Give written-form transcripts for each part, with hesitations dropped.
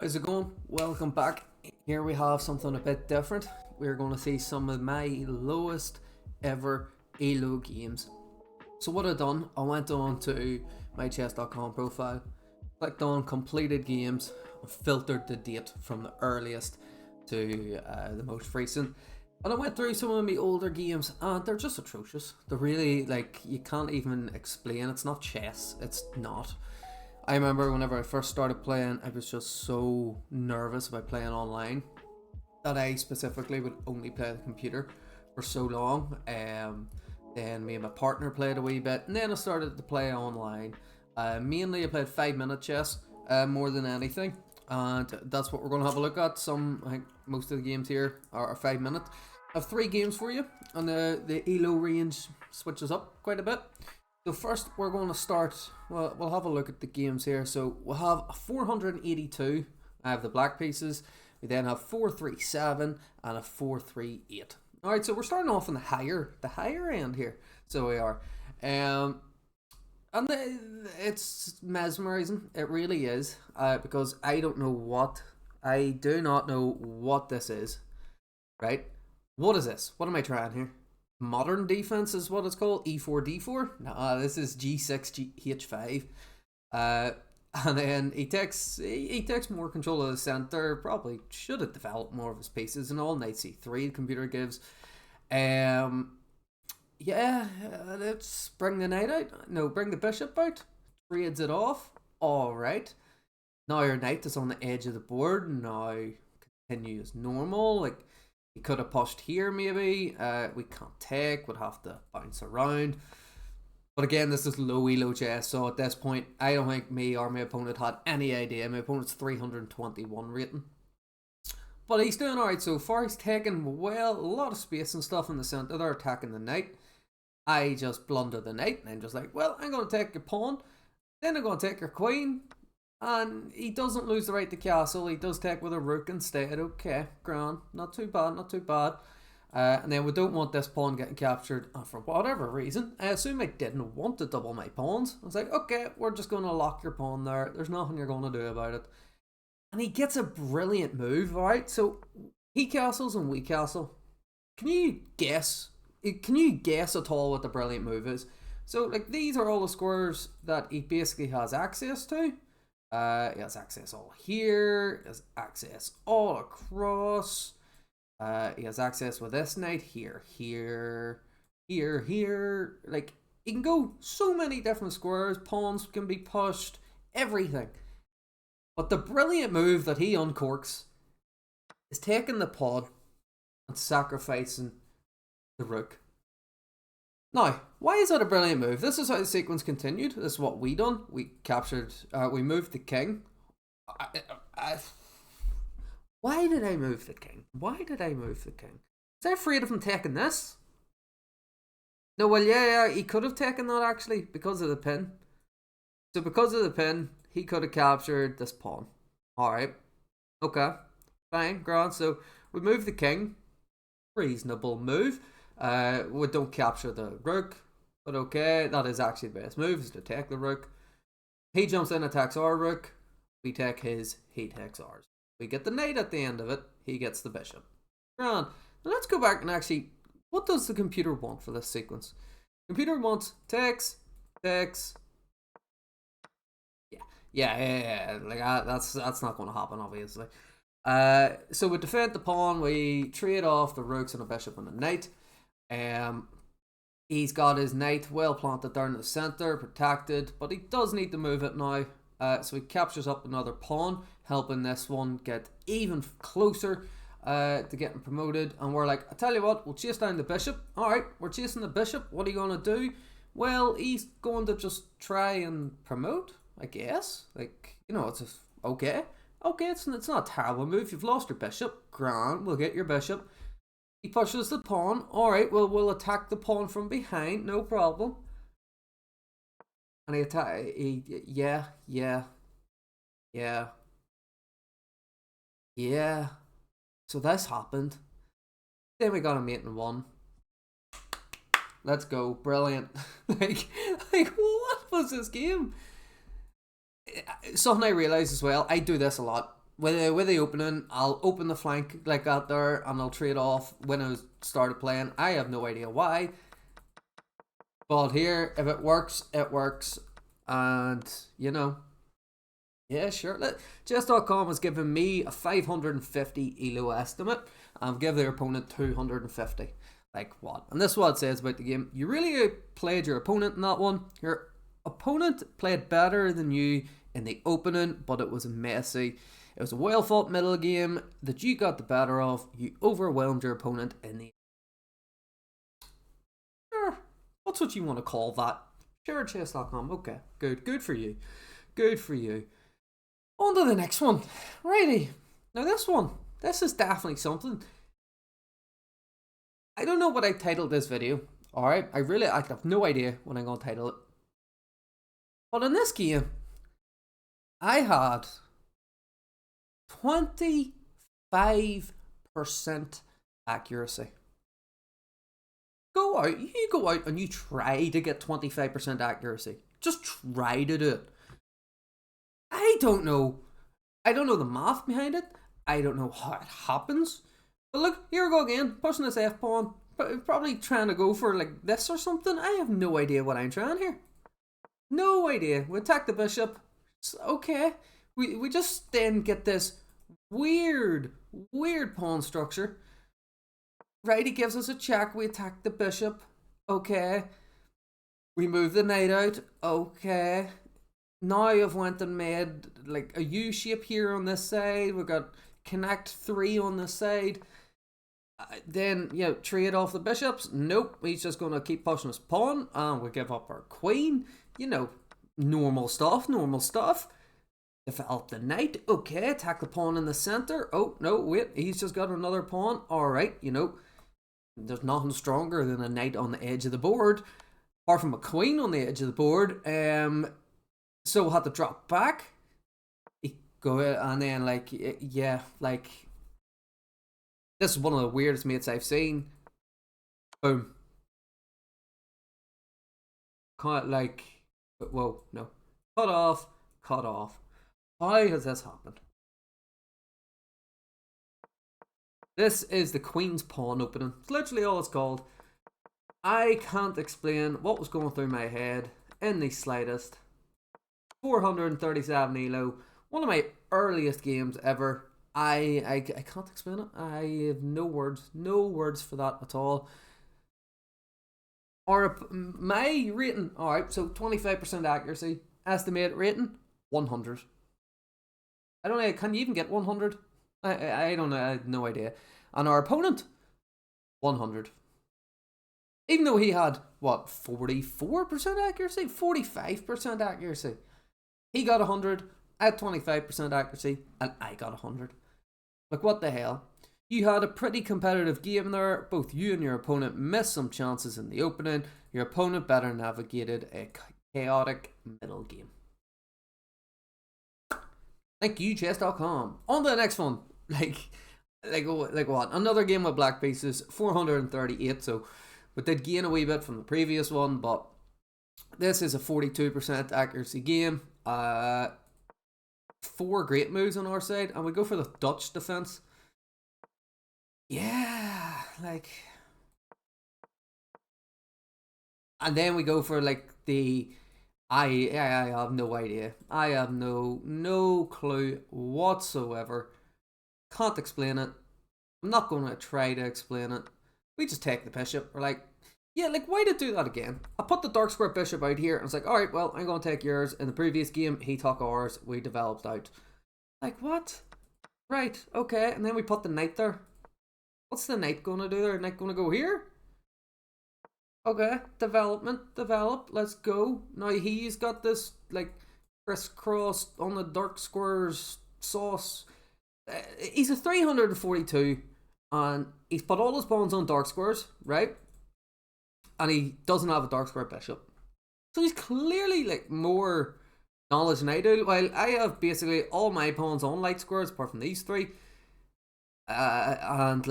How's it going? Welcome back. Here we have something a bit different. We're going to see some of my lowest ever Elo games. So what I've done, I went on to my chess.com profile, clicked on completed games, and filtered the date from the earliest to the most recent. And I went through some of my older games and they're just atrocious. They're really, like, you can't even explain. It's not chess. It's not. I remember whenever I first started playing, I was just so nervous about playing online that I specifically would only play the computer for so long. Then me and my partner played a wee bit, and then I started to play online. Mainly, I played 5 minute chess more than anything, and that's what we're going to have a look at. I think most of the games here are 5 minute. I have three games for you, and the Elo range switches up quite a bit. So first we're going to start, well, we'll have a look at the games here. So we'll have a 482, I have the black pieces. We then have 437 and a 438. Alright, so we're starting off on the higher end here. So we are. And it's mesmerizing, it really is, because I do not know what this is, right? What is this? What am I trying here? Modern defense is what it's called. E4 D4. Nah, this is G6 H5. And then he takes more control of the center. Probably should have developed more of his pieces. And all knight C3 the computer gives. Yeah, let's bring the knight out. No, bring the bishop out. Trades it off. All right. Now your knight is on the edge of the board. Now continue as normal. Like, he could have pushed here maybe. We can't take. Would have to bounce around. But again, this is low elo chess. So at this point, I don't think me or my opponent had any idea. My opponent's 321 rating. But he's doing alright so far. He's taking, well, a lot of space and stuff in the center. They're attacking the knight. I just blunder the knight. And I'm just like, well, I'm going to take your pawn. Then I'm going to take your queen. And he doesn't lose the right to castle. He does take with a rook instead. Okay, grand. Not too bad, not too bad. And then we don't want this pawn getting captured. And for whatever reason, I assume I didn't want to double my pawns. I was like, okay, we're just going to lock your pawn there. There's nothing you're going to do about it. And he gets a brilliant move, alright? So, he castles and we castle. Can you guess? Can you guess at all what the brilliant move is? So, like, these are all the squares that he basically has access to. He has access all here. He has access all across. He has access with this knight here, here. Like, he can go so many different squares. Pawns can be pushed. Everything. But the brilliant move that he uncorks is taking the pawn and sacrificing the rook. Now, why is that a brilliant move? This is how the sequence continued. This is what we done. We captured, we moved the king. Why did I move the king? Why did I move the king? Was I afraid of him taking this? No, well, yeah, he could have taken that actually because of the pin. So because of the pin, he could have captured this pawn. Alright. Okay. Fine, grand. So we move the king. Reasonable move. We don't capture the rook, but okay, that is actually the best move, is to take the rook. He jumps in, attacks our rook. We take his, he takes ours. We get the knight at the end of it. He gets the bishop. Grand. Now let's go back and actually, what does the computer want for this sequence? Computer wants takes. Yeah. Like that's not going to happen, obviously. So we defend the pawn. We trade off the rooks and a bishop and a knight. He's got his knight well planted down in the center, protected, but he does need to move it now. So he captures up another pawn, helping this one get even closer to getting promoted. And we're like, I tell you what, we'll chase down the bishop. Alright, we're chasing the bishop. What are you going to do? Well, he's going to just try and promote, I guess. Like, you know, it's just, okay, it's not a terrible move. You've lost your bishop. Grand, we'll get your bishop. He pushes the pawn. Alright, well, we'll attack the pawn from behind. No problem. And Yeah. So this happened. Then we got a mate in one. Let's go. Brilliant. like, what was this game? Something I realised as well, I do this a lot. with the opening, I'll open the flank like that there, and I'll trade off when I started playing. I have no idea why, but here, if it works, it works, and you know, yeah, sure. Chess.com has given me a 550 elo estimate, and give their opponent 250. Like what? And this is what it says about the game. You really played your opponent in that one. Your opponent played better than you in the opening, but it was messy. It was a well fought middle game that you got the better of. You overwhelmed your opponent in the. Sure, what's what you want to call that? Sure, chess.com. Okay, good for you. Good for you. On to the next one. Righty. Now this is definitely something. I don't know what I titled this video. Alright, I have no idea what I'm going to title it. But in this game, I had 25% accuracy. Go out and you try to get 25% accuracy. Just try to do it. I don't know the math behind it. I don't know how it happens. But look, here we go again, pushing this F pawn. Probably trying to go for like this or something. I have no idea what I'm trying here. No idea. We attack the bishop. Okay. We just then get this weird pawn structure. Right, he gives us a check. We attack the bishop. Okay. We move the knight out. Okay. Now I've went and made like a U shape here on this side. We've got connect 3 on this side. Then, trade off the bishops. Nope, he's just going to keep pushing his pawn. And we give up our queen. Normal stuff. Develop the knight. Okay, attack the pawn in the center. Oh, no, wait, he's just got another pawn. Alright, there's nothing stronger than a knight on the edge of the board. Apart from a queen on the edge of the board. So we'll have to drop back. Go and then, this is one of the weirdest mates I've seen. Boom. Whoa, no. Cut off. How has this happened? This is the queen's pawn opening. It's literally all it's called. I can't explain what was going through my head in the slightest. 437 elo. One of my earliest games ever. I can't explain it. I have no words for that at all. Or my rating, alright, so 25% accuracy, estimated rating 100. I don't know, can you even get 100? I don't know, I have no idea. And our opponent 100. Even though he had 44% accuracy, 45% accuracy. He got 100, I had 25% accuracy, and I got 100. Like, what the hell? You had a pretty competitive game there. Both you and your opponent missed some chances in the opening. Your opponent better navigated a chaotic middle game. Thank you, chess.com. On to the next one. Like what? Another game with black pieces, 438. So we did gain a wee bit from the previous one, but this is a 42% accuracy game. 4 great moves on our side, and we go for the Dutch defense. Yeah, and then we go for the I have no idea. I have no clue whatsoever. Can't explain it. I'm not going to try to explain it. We just take the bishop. We're like, yeah, why did do that again? I put the dark square bishop out here, and it's like, alright, well, I'm going to take yours. In the previous game, he took ours. We developed out. Like, what? Right, okay. And then we put the knight there. What's the knight going to do there? Knight going to go here? Okay, develop. Let's go. Now he's got this, crisscross on the dark squares sauce. He's a 342, and he's put all his pawns on dark squares, right? And he doesn't have a dark square bishop. So he's clearly more knowledge than I do, while I have basically all my pawns on light squares apart from these 3. And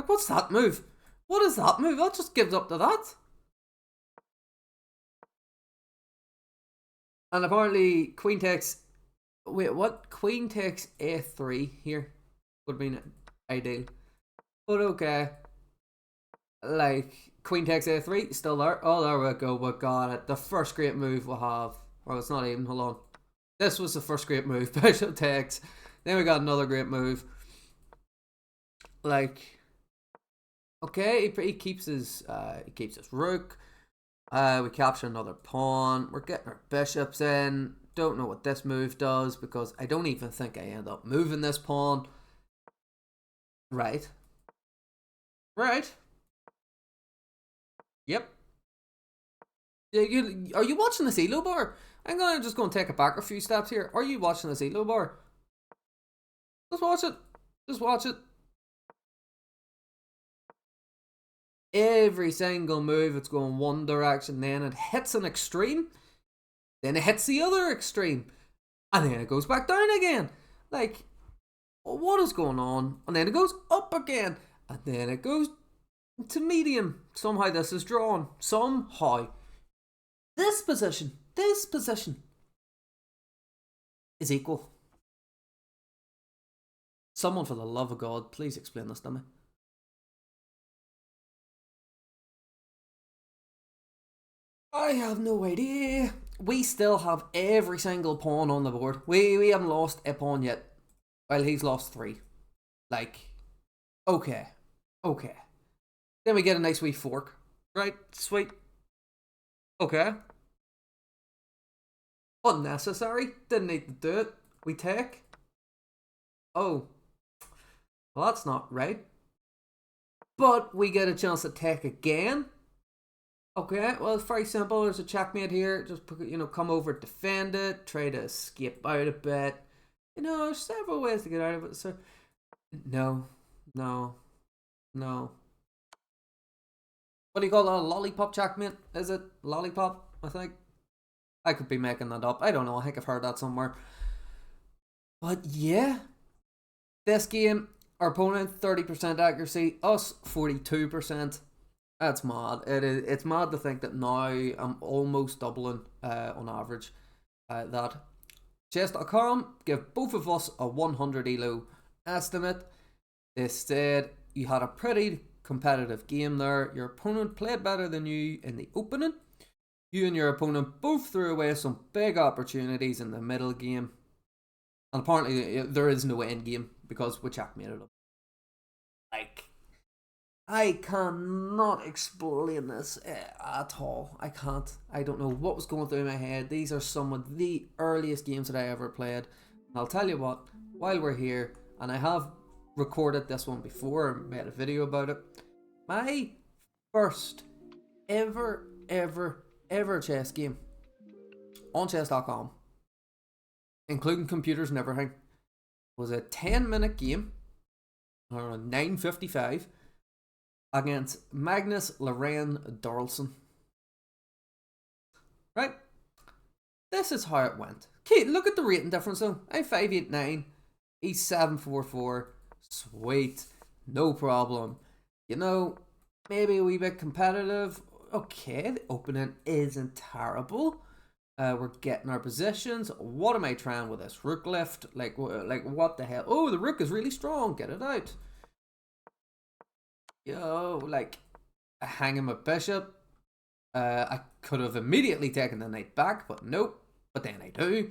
what's that move? What is that move? That just gives up to that. And apparently queen takes Wait, what? Queen takes a3 here would be ideal. But okay. Like, queen takes a3, still there. Oh, there we go. We got it. The first great move we'll have. Oh, it's not even. Hold on. This was the first great move. Bishop takes. Then we got another great move. Like, okay, he keeps his rook. We capture another pawn. We're getting our bishops in. Don't know what this move does because I don't even think I end up moving this pawn. Right. Right. Yep. Are you watching this elo bar? I'm gonna just go and take it back a few steps here. Are you watching this elo bar? Just watch it. Just watch it. Every single move, it's going one direction, then it hits an extreme, then it hits the other extreme, and then it goes back down again. Like, what is going on? And then it goes up again, and then it goes to medium. Somehow this is drawn. Somehow. This position is equal. Someone, for the love of God, please explain this to me. I have no idea. We still have every single pawn on the board. We haven't lost a pawn yet. Well, he's lost 3. Like, okay. Okay. Then we get a nice wee fork. Right? Sweet. Okay. Unnecessary. Didn't need to do it. We take. Oh. Well, that's not right. But we get a chance to take again. Okay, well, it's very simple. There's a checkmate here. Just, come over, defend it, try to escape out a bit. There's several ways to get out of it. So, no. What do you call that? A lollipop checkmate? Is it lollipop? I think. I could be making that up. I don't know. I think I've heard that somewhere. But yeah, this game, our opponent 30% accuracy, us 42%. That's mad. It's mad to think that now I'm almost doubling on average. That chess.com give both of us a 100 elo estimate. They said you had a pretty competitive game there. Your opponent played better than you in the opening. You and your opponent both threw away some big opportunities in the middle game. And apparently there is no end game because we checkmated them. Like, I cannot explain this at all. I can't. I don't know what was going through my head. These are some of the earliest games that I ever played. And I'll tell you what, while we're here, and I have recorded this one before and made a video about it, my first ever chess game on chess.com, including computers and everything, was a 10-minute game around 9:55 against Magnus Loren Dorlson. Right? This is how it went. Okay, look at the rating difference though. I'm 589. He's 744. Sweet. No problem. Maybe a wee bit competitive. Okay, the opening isn't terrible. We're getting our positions. What am I trying with this rook lift? Like what the hell? Oh, the rook is really strong. Get it out. Like, I hang him a bishop. I could have immediately taken the knight back, but nope. But then I do.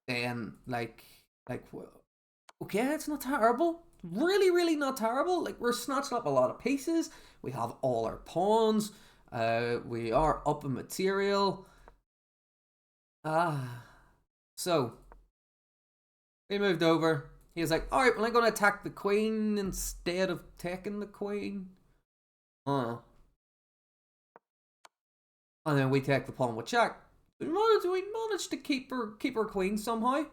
Then, okay, it's not terrible. Really not terrible. Like, we're snatching up a lot of pieces. We have all our pawns. We are up in material. So, we moved over. He was like, alright, well, I'm going to attack the queen instead of taking the queen. And then we take the pawn with check. We managed to keep her queen somehow.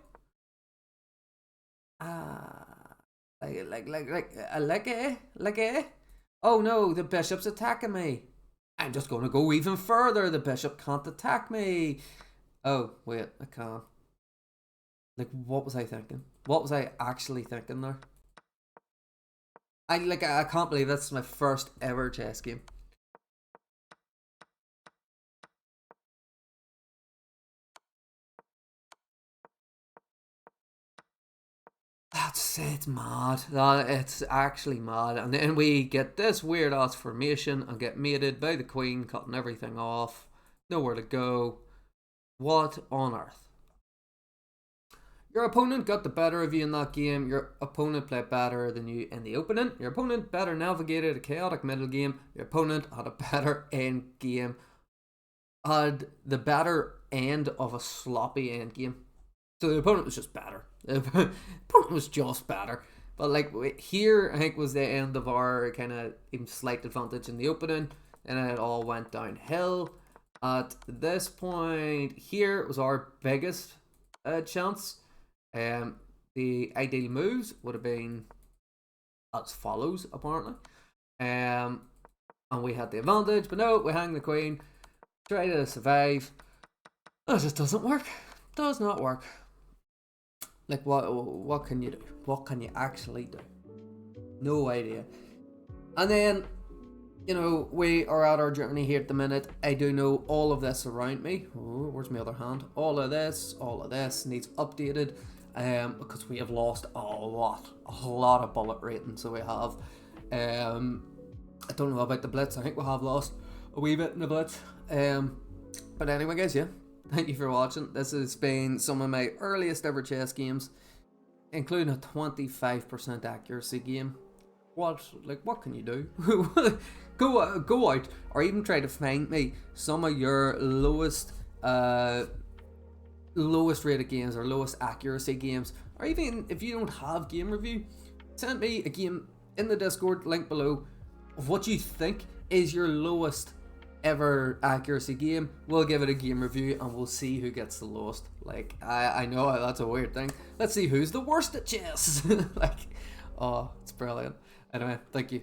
Oh no, the bishop's attacking me. I'm just going to go even further. The bishop can't attack me. Oh, wait, I can't. Like, what was I thinking? What was I actually thinking there? I can't believe this is my first ever chess game. it's mad. It's actually mad. And then we get this weird ass formation and get mated by the queen, cutting everything off. Nowhere to go. What on earth? Your opponent got the better of you in that game. Your opponent played better than you in the opening. Your opponent better navigated a chaotic middle game. Your opponent had a better end game. Had the better end of a sloppy end game. So the opponent was just better. The opponent was just better. But like here, I think was the end of our kind of even slight advantage in the opening, and then it all went downhill. At this point here was our biggest chance. The ideal moves would have been as follows, apparently. And we had the advantage, but no, we hang the queen, try to survive. It just doesn't work. Does not work. Like, what can you do? What can you actually do? No idea. And then, you know, we are at our journey here at the minute. I do know all of this around me. Oh, where's my other hand? All of this needs updated. Because we have lost a lot of bullet rating. So we have, I don't know about the blitz. I think we have lost a wee bit in the blitz. But anyway, guys, yeah, thank you for watching. This has been some of my earliest ever chess games, including a 25% accuracy game. What can you do? go out, or even try to find me some of your lowest rated games or lowest accuracy games, or even if you don't have game review, send me a game in the Discord link below of what you think is your lowest ever accuracy game. We'll give it a game review and we'll see who gets the lowest. Like, I know that's a weird thing. Let's see who's the worst at chess. Like, oh, it's brilliant. Anyway, thank you.